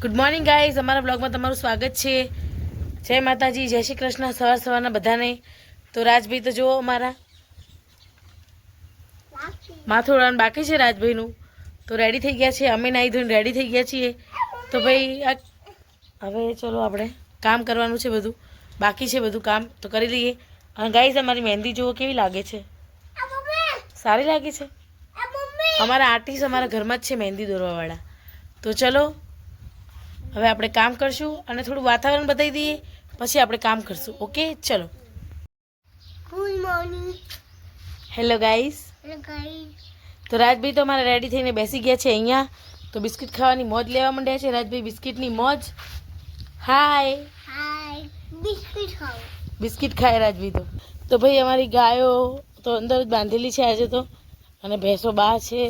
Good morning guys, અમારા બ્લોગમાં તમારું સ્વાગત છે. જય માતાજી, જય શ્રી કૃષ્ણ. સવારના બધાને. તો રાજભાઈ તો જુઓ અમારા માથું ઉડાન બાકી છે રાજભાઈનું. તો રેડી થઈ ગયા છે, અમે નાહી ધોઈને રેડી થઈ ગયા છીએ. તો ભાઈ હવે ચલો આપણે કામ કરવાનું છે, બધું બાકી છે, બધું કામ તો કરી લઈએ. અને ગાઈઝ અમારી મહેંદી જુઓ કેવી લાગે છે, સારી લાગે છે. અમારા આર્ટિસ્ટ અમારા ઘરમાં જ છે મહેંદી દોરવાવાળા. તો ચલો હવે આપણે કામ કરશું અને થોડું વાતાવરણ બતાવી દઈએ, પછી આપણે કામ કરશું. ઓકે, ચલો. Good morning. Hello guys. તો રાજભાઈ તો અમારા રેડી થઈને બેસી ગયા છે અહીંયા. તો બિસ્કિટ ખાવાની મોજ લેવા માંડ્યા છે રાજભાઈ, બિસ્કિટની મોજ. હાય હાય. બિસ્કિટ ખાઓ. બિસ્કિટ ખાય રાજભાઈ તો ભાઈ અમારી ગાયો તો અંદર જ બાંધેલી છે આજે તો, અને ભેંસો બહાર છે,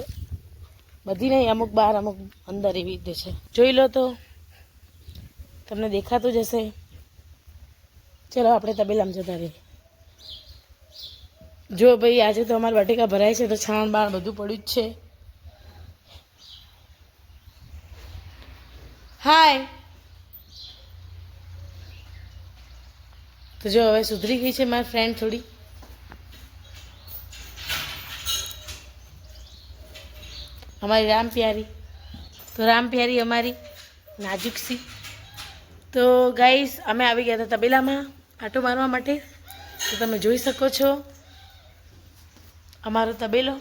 બધી નહીં, અમુક બહાર અમુક અંદર, એવી રીતે છે. જોઈ લો તો તમને દેખાતું જ હશે. ચલો આપણે તબેલામાં જતા રહીએ. જો ભાઈ આજે તો અમારા બટેકા ભરાય છે, તો છાણ બાણ બધું પડ્યું જ છે. હાય. તો જો હવે સુધરી ગઈ છે મારી ફ્રેન્ડ થોડી. અમારી રામ પ્યારી, તો રામ પ્યારી અમારી નાજુકસી. તો ગાઈસ અમે આવી ગયા હતા તબેલામાં આટો મારવા માટે. તો તમે જોઈ શકો છો અમારો તબેલો.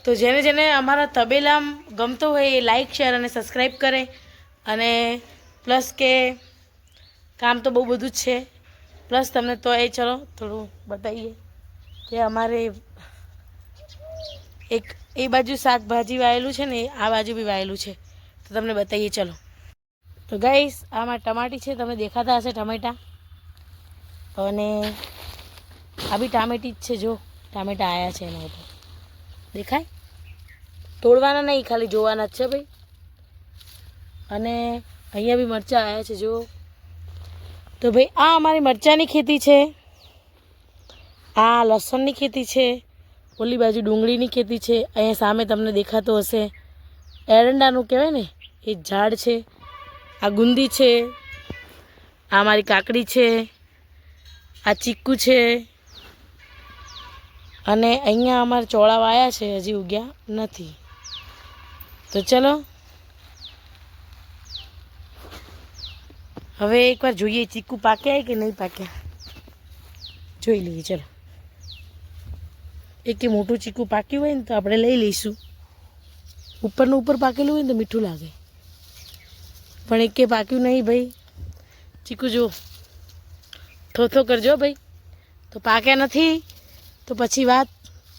તો જેને જેને અમારા તબેલા ગમતો હોય એ લાઈક, શેર અને સબસ્ક્રાઈબ કરે. અને પ્લસ કે કામ તો બહુ બધું જ છે, પ્લસ તમને તો એ ચલો થોડું બતાવીએ કે અમારે એક એ બાજુ શાકભાજી વાયેલું છે ને, આ બાજુ બી વાયેલું છે, તો તમને બતાવીએ. ચલો. તો ગાઈસ આમાં ટમાટી છે, તમને દેખાતા હશે ટમેટા. અને આ બી ટામેટી જ છે. જો ટામેટા આવ્યા છે એના ઉપર, દેખાય? તોડવાના નહીં, ખાલી જોવાના જ છે ભાઈ. અને અહીંયા બી મરચાં આવ્યા છે જો. તો ભાઈ આ અમારી મરચાંની ખેતી છે, આ લસણની ખેતી છે, ઓલી બાજુ ડુંગળીની ખેતી છે. અહીંયા સામે તમને દેખાતો હશે એરંડાનું કહેવાય ને એ ઝાડ છે. આ ગુંદી છે, આ મારી કાકડી છે, આ ચીકુ છે. અને અહીંયા અમારે ચોળા વાયા છે, હજી ઉગ્યા નથી. તો ચલો હવે એકવાર જોઈએ ચીકુ પાક્યા કે નહીં પાક્યા, જોઈ લઈએ. ચલો, એક મોટું ચીકુ પાક્યું હોય ને તો આપણે લઈ લઈશું. ઉપરનું ઉપર પાકેલું હોય ને તો મીઠું લાગે, પણ એક પાક્યું નહીં ભાઈ. ચીકુ જો થોથો કરજો ભાઈ. તો પાક્યા નથી તો પછી વાત,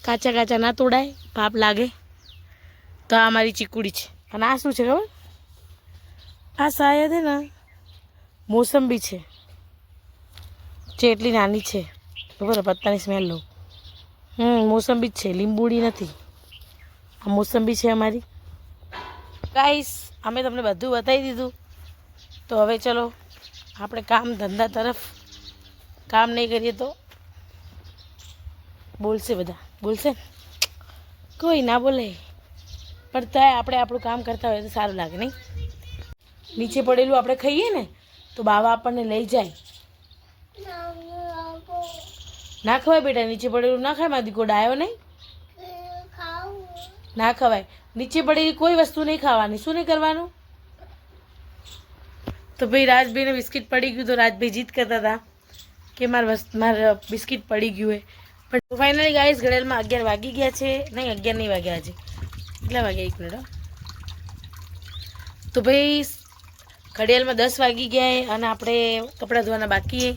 કાચા કાચા ના તોડાય, પાપ લાગે. તો આ મારી ચીકુડી છે. અને આ શું છે ખબર? આ શાયદ હે ને મોસંબી છે, જે એટલી નાની છે. બરાબર, પત્તાની સ્મેલ લો. મોસંબી જ છે, લીંબુડી નથી. આ મોસંબી છે અમારી. ગાઈસ અમે તમને બધું બતાવી દીધું. તો હવે ચલો આપણે કામ ધંધા તરફ. કામ નહીં કરીએ તો બોલશે, બધા બોલશે. કોઈ ના બોલે, પણ ત્યાં આપણે આપણું કામ કરતા હોય તો સારું લાગે નહીં? નીચે પડેલું આપણે ખાઈએ ને તો બાવા આપણને લઈ જાય. ના ખવાય બેટા, નીચે પડેલું ના ખાય. મારી દીકરો ડાયો નહીં, ના ખવાય. નીચે પડેલી કોઈ વસ્તુ નહીં ખાવાની. શું નહીં કરવાનું? તો ભાઈ રાજભાઈને બિસ્કિટ પડી ગયું, તો રાજભાઈ જીત કરતા હતા કે મારે બિસ્કિટ પડી ગયું હોય. પણ ફાઇનલી ગાઈસ ઘડિયાળમાં 11 વાગી ગયા છે. નહીં, 11 નહીં વાગ્યા હજી. કેટલા વાગ્યા? 1 મિનિટ. તો ભાઈ ઘડિયાળમાં 10 વાગી ગયા અને આપણે કપડાં ધોવાના બાકી.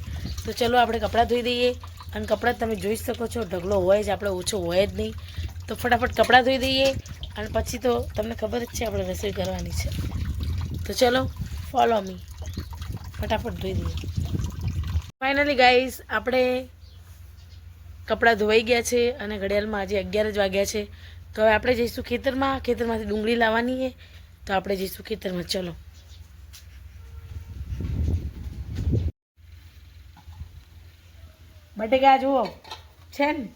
તો ચલો આપણે કપડાં ધોઈ દઈએ. અને કપડાં તમે જોઈ શકો છો ઢગલો હોય જ, આપણે ઓછો હોય જ નહીં. તો ફટાફટ કપડાં ધોઈ દઈએ અને પછી તો તમને ખબર જ છે આપણે રસોઈ કરવાની છે. તો ચલો ફોલો મી, ફટાફટ ધોઈ દઈએ. ફાઇનલી ગાઈસ આપણે કપડાં ધોવાઈ ગયા છે અને ઘડિયાળમાં આજે 11 જ વાગ્યા છે. તો હવે આપણે જઈશું ખેતરમાં. ખેતરમાંથી ડુંગળી લાવવાની છે, તો આપણે જઈશું ખેતરમાં. ચલો. બટેકા જુઓ છે ને,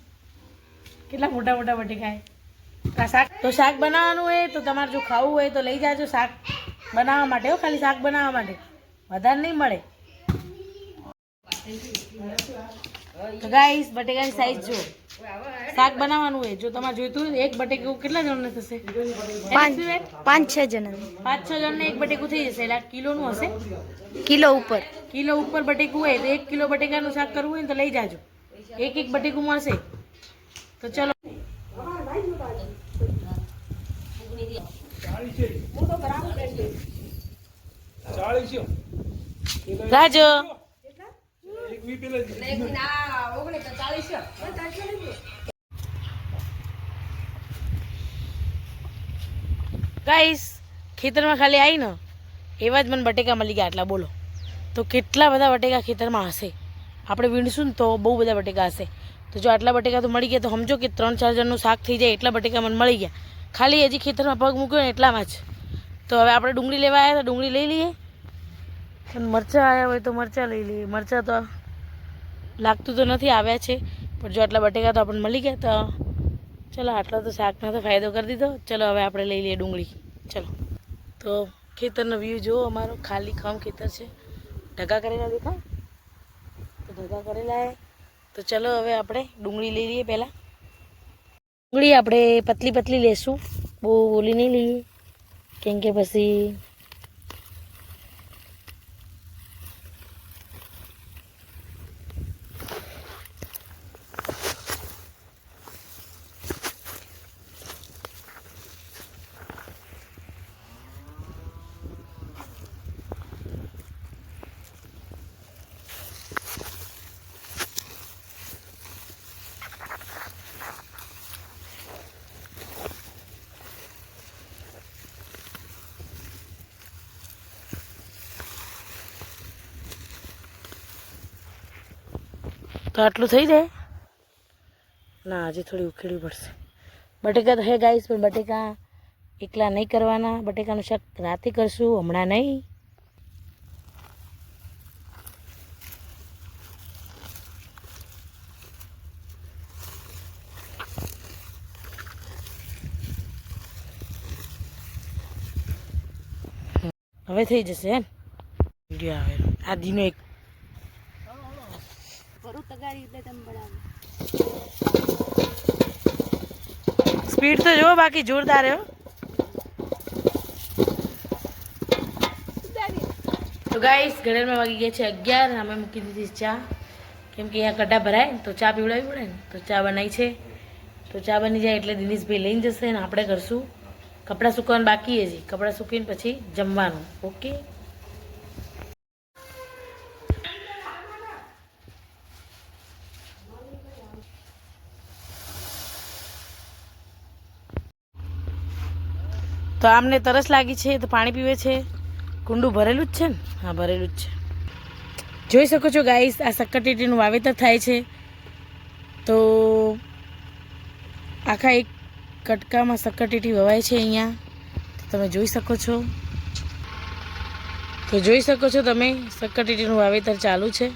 કેટલા મોટા મોટા બટેકા. આ શાક તો શાક બનાવવાનું હોય તો તમારે જો ખાવું હોય તો લઈ જાજો શાક બનાવવા માટે હો, ખાલી શાક બનાવવા માટે, વધારે નહીં મળે. તો ગાઈસ બટેકાની સાઈઝ જો, શાક બનાવવાનું હોય જો તમારે જોઈતું હોય એક બટેકું કેટલા જણને થશે? 5-6 જણા. 5-6 જણને એક બટેકું થઈ જશે. એટલે કિલોનું હશે, કિલો ઉપર. કિલો ઉપર બટેકું હોય તો 1 કિલો બટેકાનું શાક કરવું હોય ને તો લઈ જાજો, એક બટેકું મળશે. તો ચલો રાજો ગાઈસ ખેતરમાં ખાલી આવી ને એવા જ મને બટેકા મળી ગયા આટલા. બોલો તો કેટલા બધા બટેકા ખેતરમાં હશે. આપણે વીણશું ને તો બહુ બધા બટેકા હશે. તો જો આટલા બટેકા તો મળી ગયા તો સમજો કે 3-4 જણનું શાક થઈ જાય એટલા બટેકા મને મળી ગયા. ખાલી હજી ખેતરમાં પગ મૂક્યો ને એટલામાં જ. તો હવે આપણે ડુંગળી લેવા આવ્યા તો ડુંગળી લઈ લઈએ, અને મરચાં આવ્યા હોય તો મરચાં લઈ લઈએ. મરચાં તો લાગતું તો નથી આવ્યા છે, પણ જો આટલા બટેકા તો આપણને મળી ગયા. તો ચલો આટલો તો શાકનો તો ફાયદો કરી દીધો. ચલો હવે આપણે લઈ લઈએ ડુંગળી. ચલો તો ખેતરનો વ્યૂ જુઓ અમારો, ખાલી ખમ ખેતર છે. ઢગા કરેલા દેખાય તો ઢગા કરેલા હે. તો ચલો હવે આપણે ડુંગળી લઈ લઈએ. પહેલાં ડુંગળી આપણે પતલી પતલી લેશું, બહુ ઓલી નહીં લઈએ, કેમ કે પછી તો આટલું થઈ જાય ના, હજી થોડી ઉખેડવી પડશે. બટેકા તો હે ગાઈસ, પણ બટેકા એકલા નહીં કરવાના. બટેકાનું શાક રાતે કરશું, હમણાં નહીં. હવે થઈ જશે હે વિડીયો આવે આ દીનો એક સ્પીડ તો જો બાકી જોરદાર હે. તો ગાઈસ ઘડિયાળમાં વાગી ગયા છે 11. અમે મૂકી દીધી ચા, કેમ કે અહીંયા કડા ભરાય તો ચા પીવડાવવી પડે ને. તો ચા બનાવી છે, તો ચા બની જાય એટલે દિનેશભાઈ લઈને જશે ને આપણે કરશું. કપડાં સૂકવવાનું બાકી હજી, કપડાં સૂકવીને પછી જમવાનું. ઓકે તો આમને તરસ લાગી છે તો પાણી પીવે છે. કુંડું ભરેલું જ છે ને? હા ભરેલું જ છે. જોઈ શકો છો ગાઈસ, આ શક્કરટેટીનું વાવેતર થાય છે. તો આખા એક કટકામાં શક્કરટેટી વવાય છે અહીંયા, તમે જોઈ શકો છો. તો જોઈ શકો છો તમે, શક્કરટેટીનું વાવેતર ચાલુ છે.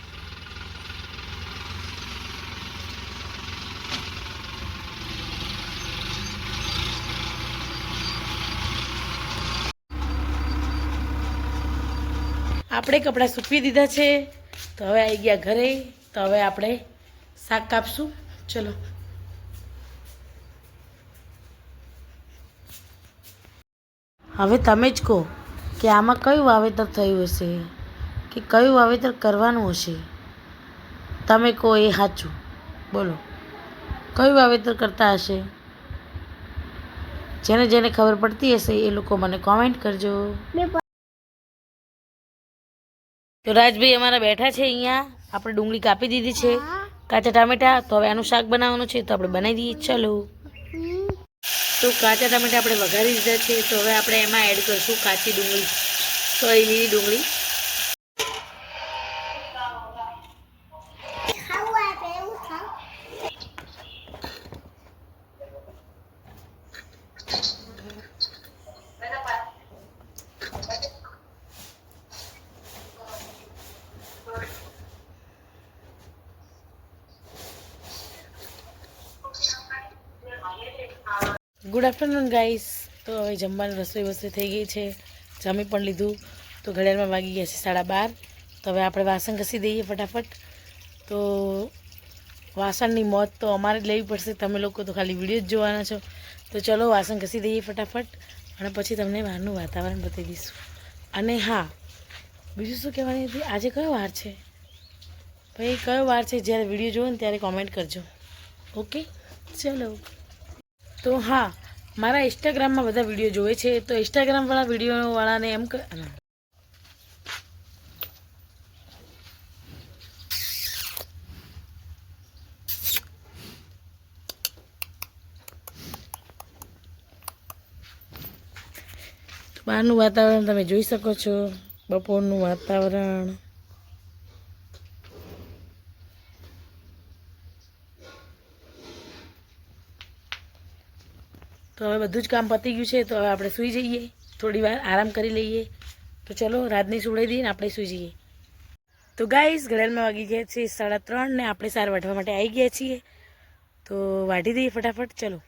આપણે કપડાં સૂકવી દીધા છે, તો હવે આવી ગયા ઘરે. તો હવે આપણે શાક કાપશું. ચલો હવે તમે જ કહો કે આમાં કયું વાવેતર થયું હશે, કે કયું વાવેતર કરવાનું હશે. તમે કહો એ સાચું. બોલો કયું વાવેતર કરતા હશે? જેને જેને ખબર પડતી હશે એ લોકો મને કોમેન્ટ કરજો. તો રાજભાઈ અમારા બેઠા છે અહીંયા. આપણે ડુંગળી કાપી દીધી છે, કાચા ટામેટા. તો હવે આનું શાક બનાવવાનું છે, તો આપણે બનાવી દઈએ. ચલો તો કાચા ટામેટા આપણે વઘારી દીધા છે. તો હવે આપણે એમાં એડ કરીશું કાચી ડુંગળી, સોળી લીલી ડુંગળી. Good good afternoon guys. તો હવે જમવાની રસોઈ થઈ ગઈ છે, જમી પણ લીધું. તો ઘડિયાળમાં વાગી ગયા છે 12:30. તો હવે આપણે વાસણ ઘસી દઈએ ફટાફટ. તો વાસણની મોત તો અમારે જ લેવી પડશે, તમે લોકો તો ખાલી વિડીયો જ જોવાના છો. તો ચલો વાસણ ઘસી દઈએ ફટાફટ, અને પછી તમને બહારનું વાતાવરણ બતાવી દઈશું. અને હા, બીજું શું કહેવાની હતી, આજે કયો વાર છે ભાઈ? કયો વાર છે? જ્યારે વિડીયો જોવો ને ત્યારે કોમેન્ટ કરજો. ઓકે, ચલો. તો હા, મારા ઇન્સ્ટાગ્રામમાં બધા વિડીયો જોવે છે, તો ઇન્સ્ટાગ્રામવાળા વિડીયોવાળાને એમ બહારનું વાતાવરણ તમે જોઈ શકો છો, બપોરનું વાતાવરણ. તો હવે બધું જ કામ પતી ગયું છે, તો હવે આપણે સૂઈ જઈએ, થોડી વાર આરામ કરી લઈએ. તો ચલો રાતની સુવડાવી દઈએ ને આપણે સૂઈ જઈએ. તો ગાઈસ, ઘડિયાળમાં વાગી ગયા છે 3:30 ને આપણે સાર વાઢવા માટે આવી ગયા છીએ. તો વાઢી દઈએ ફટાફટ, ચલો.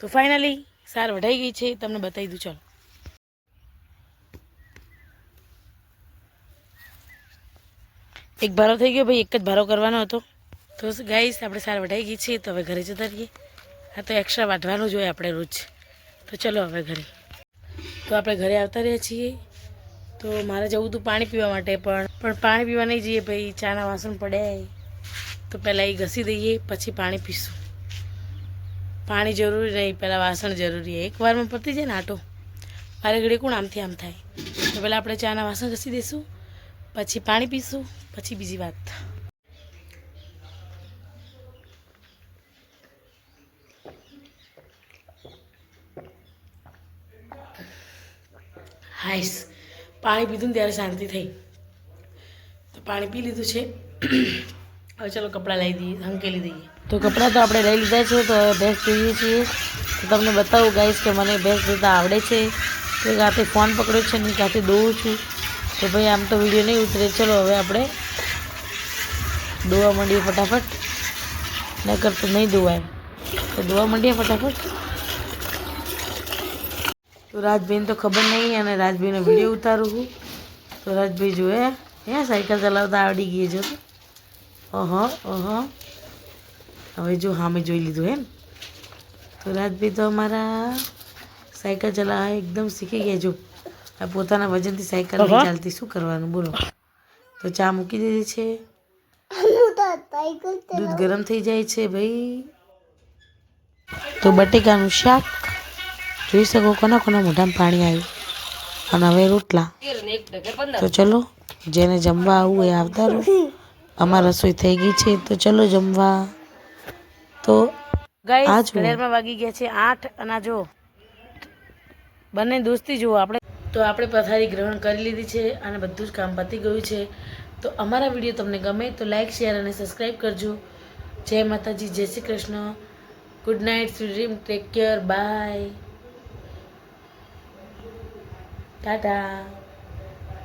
તો ફાઇનલી સાર વઢાઈ ગઈ છે, તમને બતાવી દઉં. ચલો, એક ભારો થઈ ગયો ભાઈ, એક જ ભારો કરવાનો હતો. તો ગાઈસ, આપણે સાર વઢાઈ ગઈ છે, તો હવે ઘરે જતા રહીએ. આ તો એક્સ્ટ્રા વાઢવાનું જ હોય આપણે રોજ. તો ચલો હવે ઘરે. તો આપણે ઘરે આવતા રહ્યા છીએ. તો મારે જવું હતું પાણી પીવા માટે, પણ પાણી પીવા નહીં જઈએ ભાઈ, ચાના વાસણ પડ્યા. તો પહેલાં એ ઘસી દઈએ, પછી પાણી પીશું. પાણી જરૂરી નહીં, પહેલાં વાસણ જરૂરી. એકવારમાં પતી જાય ને આટો, વારે ઘડી કોણ આમથી આમ થાય. તો પહેલાં આપણે ચાના વાસણ ઘસી દઈશું, પછી પાણી પીશું, પછી બીજી વાત. હાઈસ, પાણી પીધું ને ત્યારે શાંતિ થઈ. તો પાણી પી લીધું છે. હવે ચલો કપડાં લઈ દઈએ, હંકેલી દઈએ. તો કપડાં તો આપણે લઈ લીધા છે. તો હવે ભેંસ જોઈએ છીએ. તો તમને બતાવું ગાઈસ કે મને ભેંસ જોતા આવડે છે. તો રાતે ફોન પકડ્યો છે ને ત્યાંથી દોઉં છું. તો ભાઈ આમ તો વિડીયો નહીં ઉતરે. ચલો હવે આપણે દોવા માંડીએ ફટાફટ, નકર તો નહીં દોવાય. તો દોવા માંડીએ ફટાફટ. તો રાજભાઈને તો ખબર નહીં, અને રાજભાઈનો વિડીયો ઉતારું છું. તો રાજભાઈ જોએ સાયકલ ચલાવતા આવડી ગઈ જો. ઓહો ઓહો, હવે જો સામે જોઈ લીધું એમ. તો રાજભાઈ તો અમારા સાયકલ ચલાવવા એકદમ શીખી ગયા. જો આ પોતાના વજનથી સાયકલ નહીં ચાલતી, શું કરવાનું બોલો. તો ચા મૂકી દીધી છે, દૂધ ગરમ થઈ જાય છે ભાઈ. તો બટેકાનું શાક જોઈ શકો, કોના કોના મોઢામાં પાણી આવ્યું. અને હવે રોટલા. તો ચલો, જેને જમવા આવવું એ આવતા રહો. અમારી રસોઈ થઈ ગઈ છે, તો ચલો જમવા. તો ગાઈસ, ઘડિયાળમાં વાગી ગયા છે 8, અને જો બંને દોસ્તી જુઓ આપણે. તો આપણે પથારી ગ્રહણ કરી લીધી છે, અને બધું જ કામ પતી ગયું છે. તો અમારા વિડીયો તમને ગમે તો લાઈક, શેર અને સબસ્ક્રાઈબ કરજો. જય માતાજી, જય Shri Krishna. Good night, sweet dream, take care, bye, tata.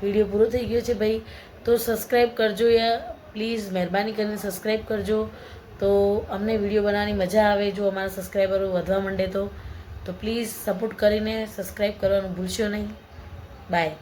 Video પૂરો થઈ ગયો છે ભાઈ, તો સબસ્ક્રાઈબ કરજો યાર પ્લીઝ, મહેરબાની કરીને સબસ્ક્રાઈબ કરજો. તો અમને વિડીયો બનાવવાની મજા આવે, જો અમારા સબસ્ક્રાઈબરો વધવા માંડે તો પ્લીઝ સપોર્ટ કરીને સબસ્ક્રાઈબ કરવાનું ભૂલશો નહીં. બાય.